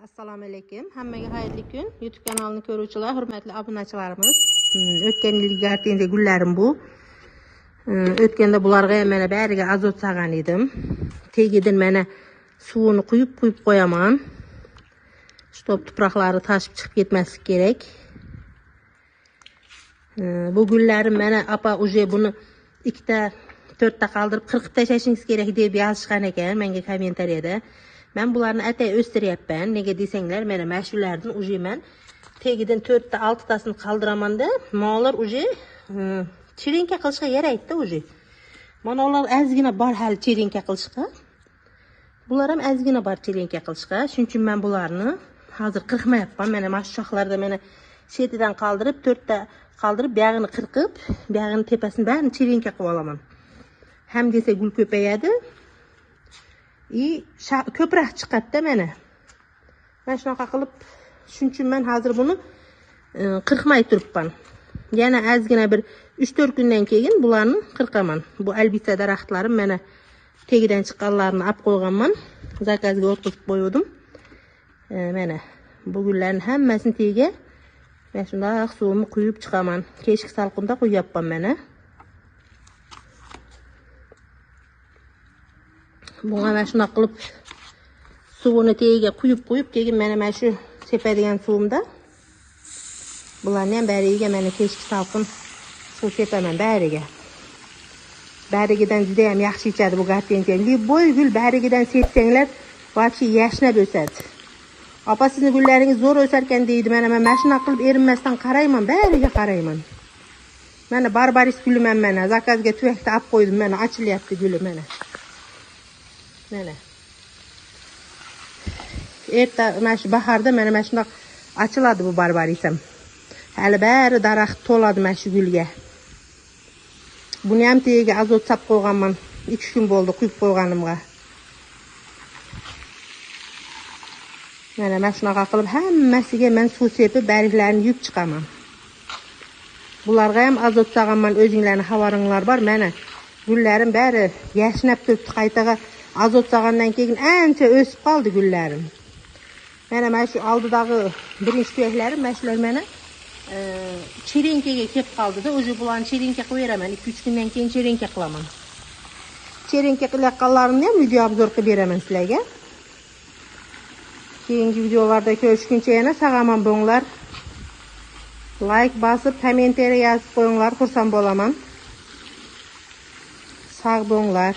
Assalomu alaykum. Hammaga xayrli kun. YouTube kanalini ko'ruvchilar, hurmatli obunachilarimiz. O'tgan yilgi artenziya gullarim bu. O'tganda bularga ham mana bariga azot sag'an edim. Tegidan mana suvini quyib qo'yaman. Stop tuproqlari tashib chiqib ketmasligi kerak. Bu gullarim mana apa uje buni 2-4 ta qoldirib 40 tashlashingiz kerak deb yozishgan ekan menga kommentariyada. Ben bularni atay o'stiryapman. Nega desanglar, mana shulardan uje men tegidan 4 ta 6 tasini qoldiramanda, molar uje chirinka qilishga yaraydi uje. Mana ular ozgina bor hali chirinka qilishga. Bular ham ozgina bor chirinka qilishga. Shuning uchun men bularni hozir qirqmayapman. Mana mana shu shoxlarda mana chetidan qoldirib 4 ta qoldirib, buyog'ini qirqib, buyog'ini tepasini barini chirinka qilib olaman. Ham desa gul ko'payadi. Ko'proq chiqadi mana. Mana shunaqa qilib, shuning uchun men hozir buni qirqmay turibman. Yana ozgina bir 3-4 kundan keyin bularni qirqaman. Bu albisa daraxtlarim mana tegidan chiqqanlarini olib qo'yganman. Zakazga o'tkazib qo'ydim. Mana bu gullarning hammasini tegiga men shunday suvimni quyib chiqaman. Kechki salqinda qo'yapman mana. Bunga mana shunday qilib suvini tegiga quyib, keyin mana shu sepadigan suvimda bularni ham bariga mana kechki salqin suv sepaman bariga. Barigidan juda ham yaxshi ichadi bu gortenziya. Boy gul barigidan sepsanglar, вообще yashnab o'sadi. Opa, sizni gullaringiz zo'r o'sar ekan deydi. Men shunday qilib erinmasdan qarayman, bariga qarayman. Mana barbaris gulim ham mana zakazga tuvakda olib qo'ydim. Mana ochilyapti guli mana. Mana. Erta mana shu bahorda mana shunday ochiladi bu barbarisam. Hali bari daraxt to'ladi mana shu gulga. Buni ham tegiga azot sap qo'yganman. 2 kun bo'ldi quyib qo'yganimga. Mana shunaqa qilib hammasiga men suv sepib barglarni yuvib chiqaman. Bularga ham azot sag'anman, o'zinglarning xabaringlar bor. Mana gullarim bari yashnab turibdi, qaytaga azot sag'andan keyin ancha o'sib qoldi gullarim. Mana shu oldidagi birinchi tuyaklarim mana shular mana chirinkaga kelib qoldi-da. O'zi bularni chirinka qilib beraman. 2-3 kundan keyin chirinka qilaman. Chirinka qilayotganlarimni ham video obzor qilib beraman sizlarga. Keyingi videolarda ko'rishguncha yana sog'aman bo'linglar. Like bosib, kommentariy yozib qo'yinglar, xursand bo'laman. Sog' bo'linglar.